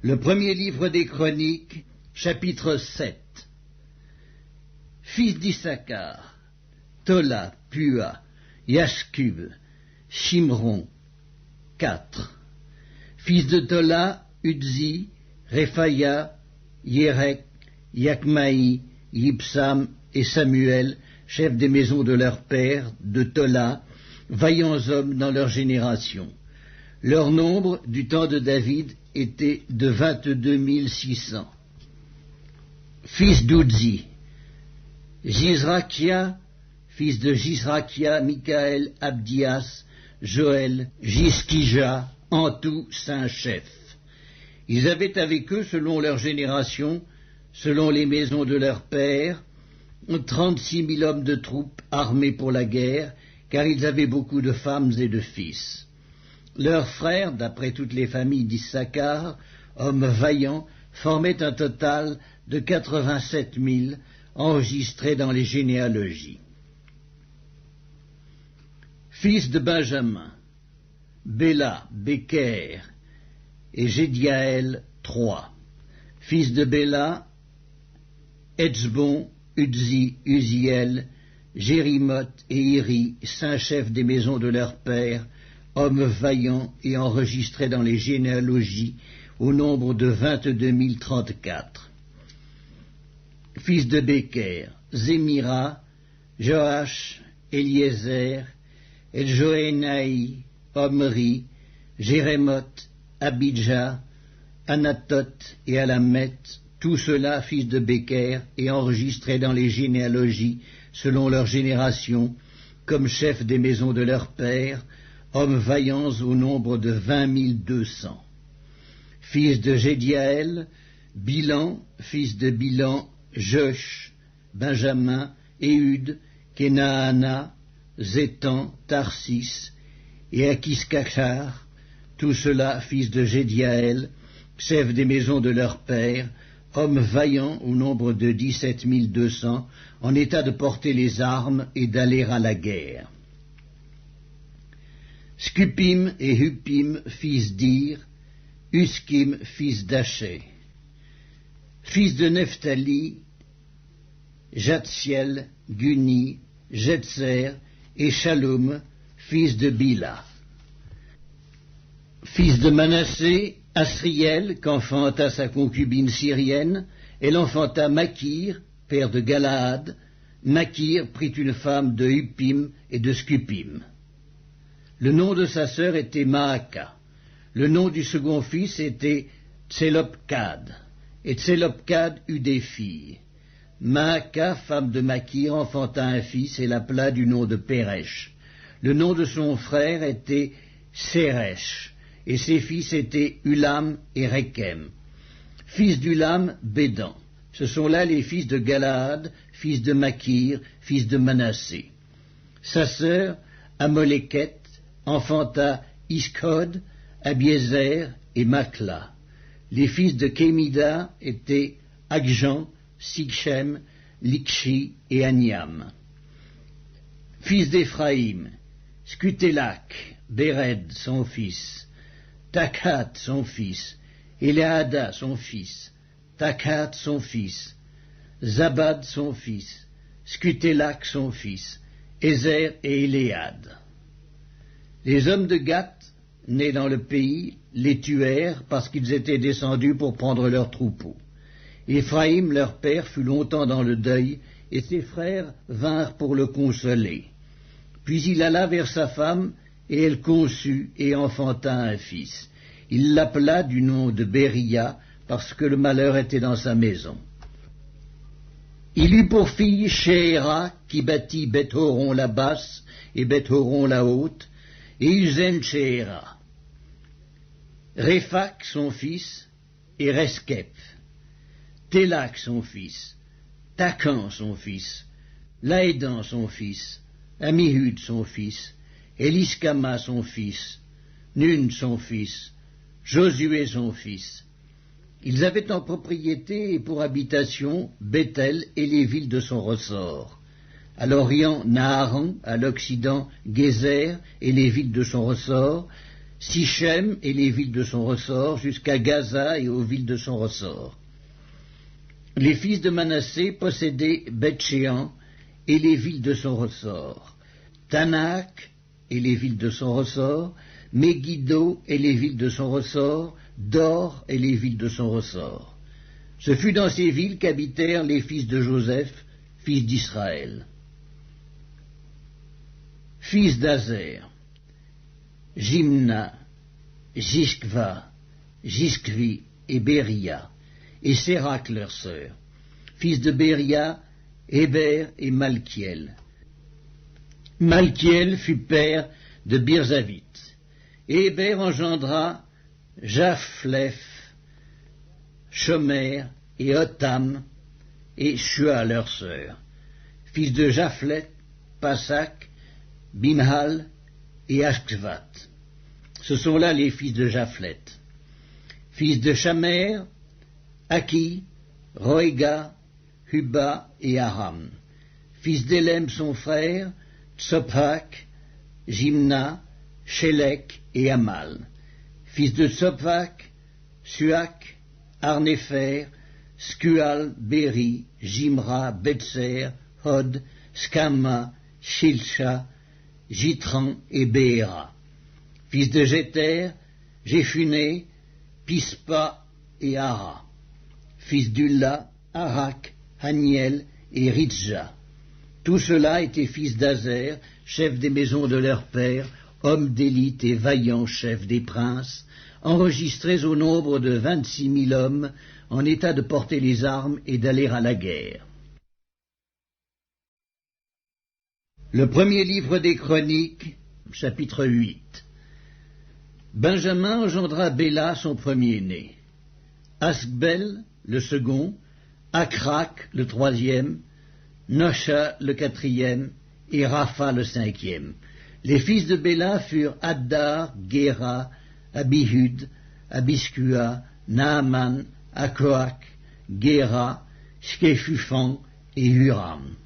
Le premier livre des Chroniques, chapitre 7. Fils d'Issachar, Tola, Pua, Yashkub, Shimron, 4. Fils de Tola, Udzi, Rephaya, Yerek, Yakmaï, Yipsam et Samuel, chefs des maisons de leur père, de Tola, vaillants hommes dans leur génération. Leur nombre, du temps de David, était de 22 600. Fils d'Udzi, Jizrakia, fils de Jizrakia, Michaël, Abdias, Joël, Jiskija, en tout 5 chefs. Ils avaient avec eux, selon leur génération, selon les maisons de leur père, 36 000 hommes de troupes armés pour la guerre, car ils avaient beaucoup de femmes et de fils. Leurs frères, d'après toutes les familles d'Issachar, hommes vaillants, formaient un total de 87 000 enregistrés dans les généalogies. Fils de Benjamin, Béla, Béker et Jédiaël, 3. Fils de Béla, Etzbon, Udzi, Uziel, Jérimoth et Iri, 5 chefs des maisons de leur père, hommes vaillants et enregistrés dans les généalogies au nombre de 22 034. Fils de Béker, Zémira, Joach, Eliezer, Eljoénaï, Omri, Jérémoth, Abidja, Anatoth et Alamet, tous ceux-là fils de Béker et enregistrés dans les généalogies selon leur génération, comme chefs des maisons de leur père, hommes vaillants au nombre de 20 200. Fils de Jédiaël, Bilan, fils de Bilan, Josh, Benjamin, Éhud, Kenaana, Zétan, Tarsis et Akiskachar, tous ceux-là fils de Jédiaël, chefs des maisons de leur père, hommes vaillants au nombre de 17 200, en état de porter les armes et d'aller à la guerre. Scupim et Hupim, fils d'Ir, Uskim, fils d'Aché. Fils de Nephtali, Jatsiel, Guni, Jetser et Shalom, fils de Bila. Fils de Manassé, Asriel, qu'enfanta sa concubine syrienne, elle enfanta Makir, père de Galaad. Makir prit une femme de Hupim et de Scupim. Le nom de sa sœur était Maaka. Le nom du second fils était Tselopkad. Et Tselopkad eut des filles. Maaka, femme de Makir, enfanta un fils et l'appela du nom de Péresh. Le nom de son frère était Séresh. Et ses fils étaient Ulam et Rekem. Fils d'Ulam, Bédan. Ce sont là les fils de Galaad, fils de Makir, fils de Manassé. Sa sœur, Amoléket, enfanta Iskod, Abiezer et Makla. Les fils de Kémida étaient Agjan, Sikchem, Likshi et Aniam. Fils d'Éphraïm, Scutélak, Béred, son fils, Takhat, son fils, Éléada, son fils, Takhat, son fils, Zabad, son fils, Scutélak, son fils, Ézer et Éléad. Les hommes de Gath, nés dans le pays, les tuèrent parce qu'ils étaient descendus pour prendre leurs troupeaux. Éphraïm, leur père, fut longtemps dans le deuil, et ses frères vinrent pour le consoler. Puis il alla vers sa femme, et elle conçut et enfanta un fils. Il l'appela du nom de Béria, parce que le malheur était dans sa maison. Il eut pour fille Shéhéra, qui bâtit Beth-Horon la basse et Beth-Horon la haute, et Uzen Shéhéra. Réphak, son fils, et Reskep. Télak, son fils, Takan, son fils, Laédan, son fils, Amihud, son fils, Eliskama, son fils, Nun, son fils, Josué, son fils. Ils avaient en propriété et pour habitation Bethel et les villes de son ressort. À l'orient, Naharan, à l'occident, Gézer et les villes de son ressort, Sichem et les villes de son ressort, jusqu'à Gaza et aux villes de son ressort. Les fils de Manassé possédaient Beth-Shéan et les villes de son ressort, Tanak et les villes de son ressort, Megiddo et les villes de son ressort, Dor et les villes de son ressort. Ce fut dans ces villes qu'habitèrent les fils de Joseph, fils d'Israël. Fils d'Azer, Jimna, Jishkva, Jishkvi et Béria, et Sérac leur sœur. Fils de Béria, Héber et Malkiel. Malkiel fut père de Birzavit. Et Héber engendra Japhlef, Shomer et Otam et Shua leur sœur. Fils de Japhlef, Pasak, Bimhal et Ashkvat. Ce sont là les fils de Japhlef. Fils de Shamer, Aki, Roéga, Huba et Aram. Fils d'Élem son frère, Tsophak, Jimna, Shélek et Amal. Fils de Tsophak, Suak, Arnépher, Skual, Béri, Jimra, Betser, Hod, Skama, Shilsha, Jitran et Béhéra. Fils de Jéter, Jéphuné, Pispa et Ara. Fils d'Ulla, Arak, Haniel et Ritja. Tout cela étaient fils d'Azer, chef des maisons de leur père, hommes d'élite et vaillants chefs des princes, enregistrés au nombre de 26 000 hommes, en état de porter les armes et d'aller à la guerre. Le premier livre des Chroniques, chapitre 8. Benjamin engendra Béla, son premier-né, Asbel, le second, Akrak, le troisième, Nosha, le quatrième, et Rapha, le cinquième. Les fils de Béla furent Addar, Géra, Abihud, Abiskua, Naaman, Akoak, Géra, Shkefufan et Huram.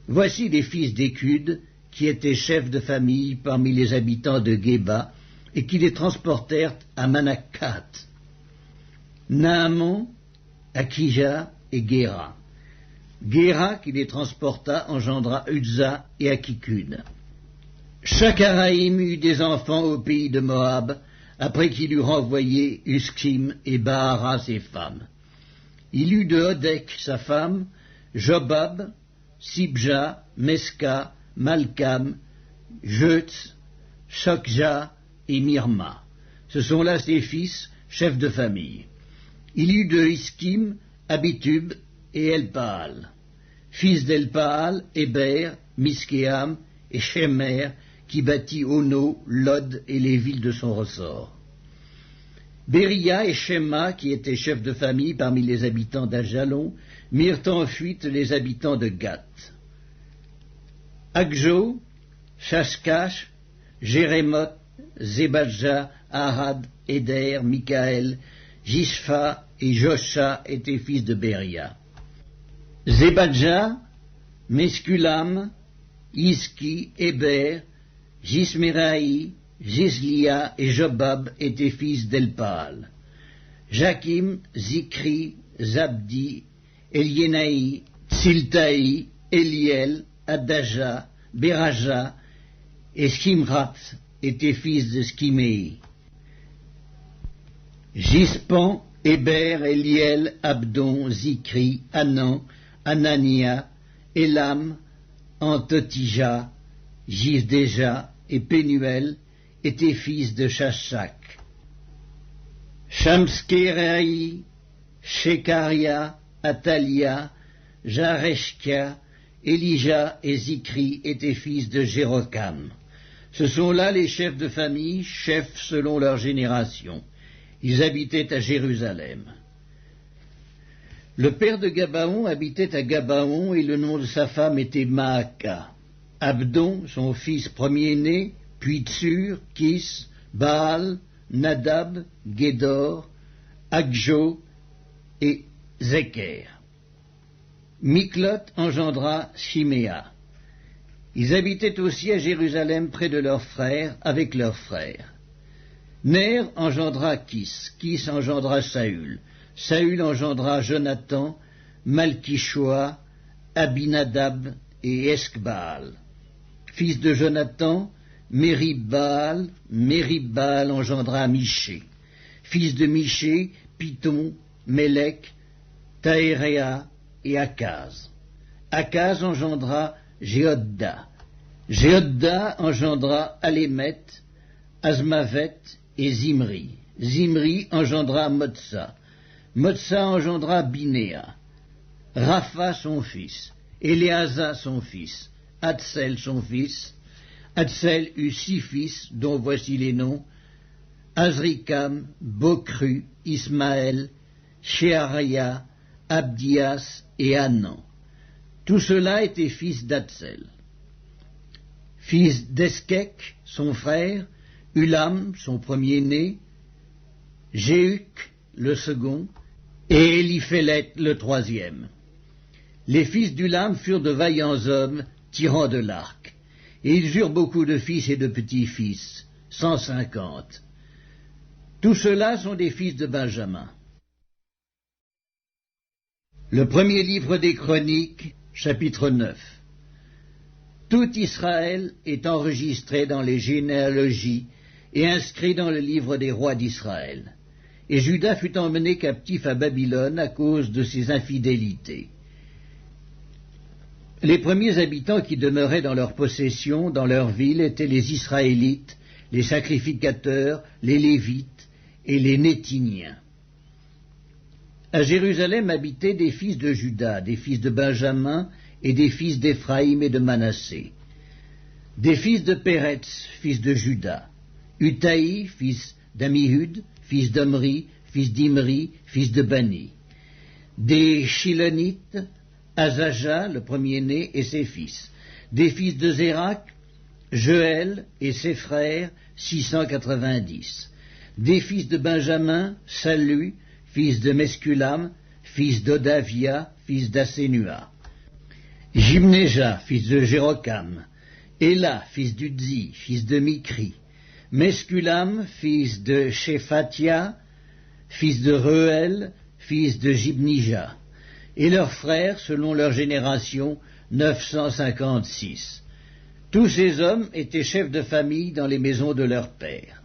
Voici les fils d'Écud, qui étaient chefs de famille parmi les habitants de Géba, et qui les transportèrent à Manakat. Naaman, Akija et Géra. Géra, qui les transporta, engendra Uzza et Akikud. Shakaraïm eut des enfants au pays de Moab, après qu'il eut renvoyé Uskim et Bahara ses femmes. Il eut de Hodek sa femme, Jobab, Sibja, Meska, Malkam, Jeutz, Shokja et Mirma. Ce sont là ses fils, chefs de famille. Il eut de Iskim, Abitub et Elpaal. Fils d'Elpaal, Héber, Miskéam et Shemer, qui bâtit Ono, Lod et les villes de son ressort. Béria et Shema, qui étaient chefs de famille parmi les habitants d'Ajalon, mirent en fuite les habitants de Gath. Agjo, Shashkash, Jérémoth, Zébadja, Arad, Éder, Mikaël, Jishpha et Josha étaient fils de Béria. Zébadja, Meskulam, Iski, Héber, Jismeraï, Jislia et Jobab étaient fils d'Elpaal. Jakim, Zikri, Zabdi, Eliénaï, Tsiltaï, Eliel, Adaja, Beraja et Skimrat étaient fils de Skiméi. Gispan, Héber, Eliel, Abdon, Zikri, Anan, Anania, Elam, Antotija, Gisdéja et Pénuel étaient fils de Shashak. Shamskeraï, Shekaria, Atalia, Jareshkia, Elija et Zikri étaient fils de Jérokam. Ce sont là les chefs de famille, chefs selon leur génération. Ils habitaient à Jérusalem. Le père de Gabaon habitait à Gabaon et le nom de sa femme était Maaka. Abdon, son fils premier-né, puis Tsur, Kis, Baal, Nadab, Gédor, Agjo et Zeker. Miklot engendra Shiméa. Ils habitaient aussi à Jérusalem près de leurs frères, avec leurs frères. Ner engendra Kis, Kis engendra Saül, Saül engendra Jonathan, Malkishoa, Abinadab et Eshbaal. Fils de Jonathan, Mérib-Baal, Mérib-Baal engendra Miché. Fils de Miché, Python, Mélec, Taéréa et Akaz. Akaz engendra Jéhodda. Jéhodda engendra Alémet, Azmavet et Zimri. Zimri engendra Motsa. Motsa engendra Binéa. Rapha son fils, Éléasa son fils, Hatsel son fils. Hatsel eut 6 fils, dont voici les noms: Azrikam, Bokru, Ismaël, Sheharia, Abdias et Hanan. Tout cela étaient fils d'Hatsel. Fils d'Eskek, son frère, Ulam, son premier-né, Jéhuc, le second, et Éliphélet, le troisième. Les fils d'Ulam furent de vaillants hommes, tirant de l'arc, et ils eurent beaucoup de fils et de petits-fils, 150. Tous ceux-là sont des fils de Benjamin. Le premier livre des Chroniques, chapitre 9. Tout Israël est enregistré dans les généalogies et inscrit dans le livre des rois d'Israël. Et Juda fut emmené captif à Babylone à cause de ses infidélités. Les premiers habitants qui demeuraient dans leur possession, dans leur ville, étaient les Israélites, les sacrificateurs, les Lévites et les Nétiniens. À Jérusalem habitaient des fils de Juda, des fils de Benjamin et des fils d'Éphraïm et de Manassé. Des fils de Péretz, fils de Juda, Utaï, fils d'Amihud, fils d'Omri, fils d'Imri, fils de Bani. Des Shilonites, Azaja, le premier-né, et ses fils. Des fils de Zérak, Joël et ses frères, 690. Des fils de Benjamin, Sallu, fils de Mesculam, fils d'Odavia, fils d'Assénua. Jimnéja, fils de Jérocam. Éla, fils d'Udzi, fils de Mikri. Mesculam, fils de Shéphatia, fils de Reuel, fils de Jibnija. Et leurs frères, selon leur génération, 956. Tous ces hommes étaient chefs de famille dans les maisons de leurs pères.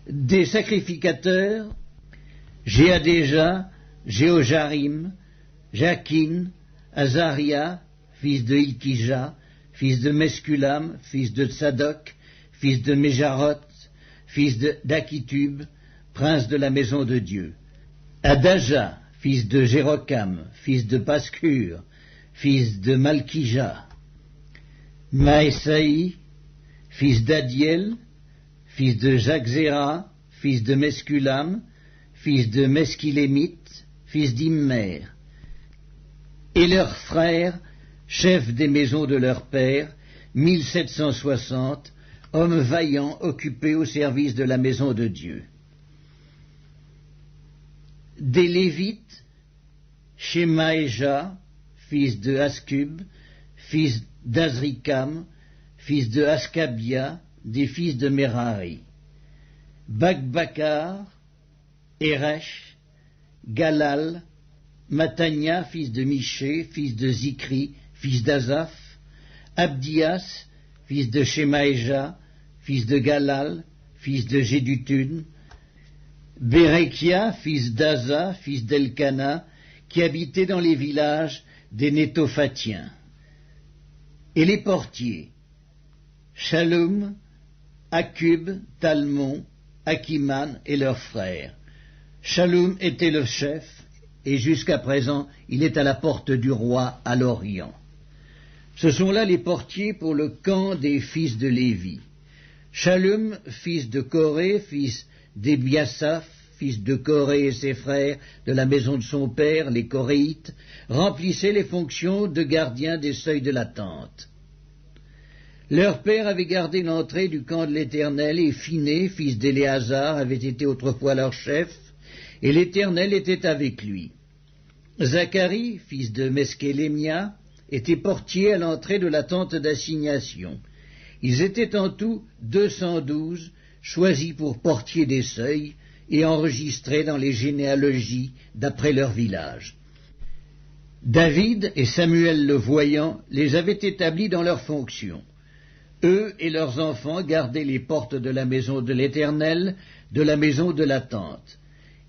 Des sacrificateurs, Jéadéja, Jéhojarim, Jakin, Azaria, fils de Ilkija, fils de Mesculam, fils de Tsadok, fils de Méjarot, fils d'Akitub, prince de la maison de Dieu. Adaja, fils de Jérocam, fils de Pascur, fils de Malkija. Maësaï, fils d'Adiel, fils de Jaczéra, fils de Mesculam, fils de Mesquilémite, fils d'Immer. Et leurs frères, chefs des maisons de leur père, 1760, hommes vaillants occupés au service de la maison de Dieu. Des Lévites, Shemaéja, fils de Askub, fils d'Azrikam, fils de Askabia, des fils de Merari. Bakbakar, Eresh, Galal, Matania, fils de Miché, fils de Zikri, fils d'Azaph, Abdias, fils de Shemaéja, fils de Galal, fils de Jédutun, Bérekia, fils d'Aza, fils d'Elkana, qui habitait dans les villages des Nétophatiens. Et les portiers, Shalom, Akub, Talmon, Akiman et leurs frères. Shalom était le chef, et jusqu'à présent il est à la porte du roi à l'Orient. Ce sont là les portiers pour le camp des fils de Lévi. Shalom, fils de Coré, fils d'Ebiasaph, fils de Coré et ses frères, de la maison de son père, les Coréites, remplissait les fonctions de gardien des seuils de la tente. Leur père avait gardé l'entrée du camp de l'Éternel, et Phiné, fils d'Éléazar, avait été autrefois leur chef, et l'Éternel était avec lui. Zacharie, fils de Meskélémia, était portier à l'entrée de la tente d'assignation. Ils étaient en tout 212, choisis pour portiers des seuils et enregistrés dans les généalogies d'après leur village. David et Samuel le voyant les avaient établis dans leurs fonctions. Eux et leurs enfants gardaient les portes de la maison de l'Éternel, de la maison de la tente.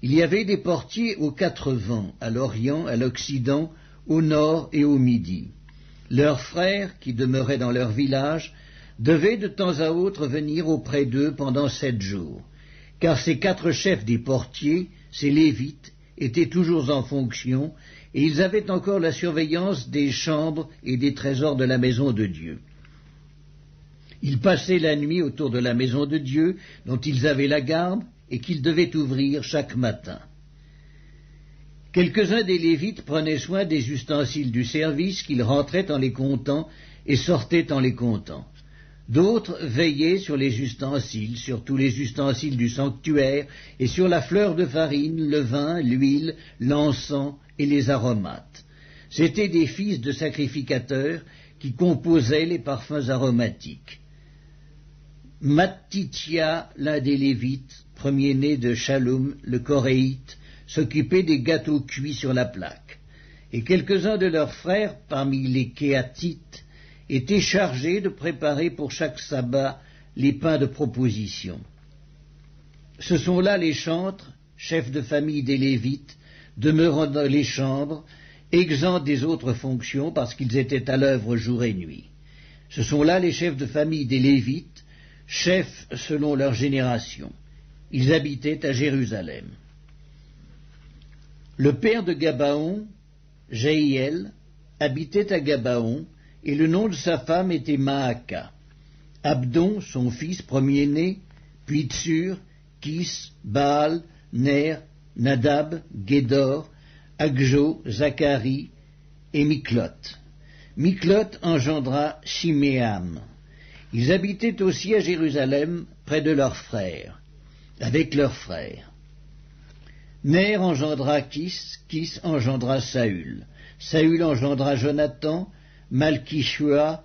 Il y avait des portiers aux 4 vents, à l'Orient, à l'Occident, au Nord et au Midi. Leurs frères, qui demeuraient dans leur village, devaient de temps à autre venir auprès d'eux pendant 7 jours, car ces 4 chefs des portiers, ces Lévites, étaient toujours en fonction, et ils avaient encore la surveillance des chambres et des trésors de la maison de Dieu. Ils passaient la nuit autour de la maison de Dieu, dont ils avaient la garde, et qu'ils devaient ouvrir chaque matin. Quelques-uns des Lévites prenaient soin des ustensiles du service, qu'ils rentraient en les comptant et sortaient en les comptant. D'autres veillaient sur les ustensiles, sur tous les ustensiles du sanctuaire, et sur la fleur de farine, le vin, l'huile, l'encens et les aromates. C'étaient des fils de sacrificateurs qui composaient les parfums aromatiques. Mattithia, l'un des Lévites, premier-né de Shallum, le Coréite, s'occupait des gâteaux cuits sur la plaque. Et quelques-uns de leurs frères, parmi les Kéatites, étaient chargés de préparer pour chaque sabbat les pains de proposition. Ce sont là les chantres, chefs de famille des Lévites, demeurant dans les chambres, exempts des autres fonctions parce qu'ils étaient à l'œuvre jour et nuit. Ce sont là les chefs de famille des Lévites, chefs selon leur génération. Ils habitaient à Jérusalem. Le père de Gabaon, Jéhiel, habitait à Gabaon, et le nom de sa femme était Maaka. Abdon, son fils premier-né, puis Tsur, Kis, Baal, Ner, Nadab, Gédor, Agjo, Zacharie et Miklot. Miklot engendra Shiméam. Ils habitaient aussi à Jérusalem, près de leurs frères, avec leurs frères. Ner engendra Kis, Kis engendra Saül. Saül engendra Jonathan, Malkishua,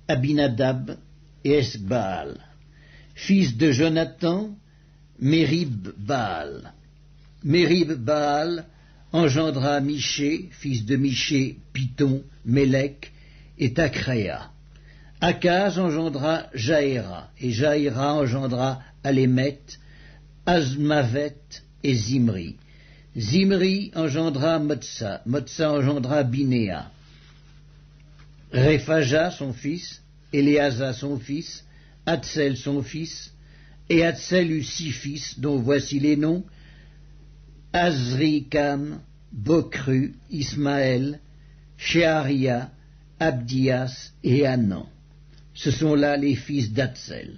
Abinadab et Esbaal. Fils de Jonathan, Mérib-Baal. Mérib-Baal engendra Miché, fils de Miché, Python, Mélec et Tacréa. Akaz engendra Jaéra, et Jaéra engendra Alémet, Azmavet et Zimri. Zimri engendra Motsa, Motsa engendra Binéa. Réphaja son fils, Éléasa son fils, Hatsel son fils, et Hatsel eut 6 fils, dont voici les noms: Azrikam, Bokru, Ismaël, Sheharia, Abdias et Hanan. Ce sont là les fils d'Hatsel.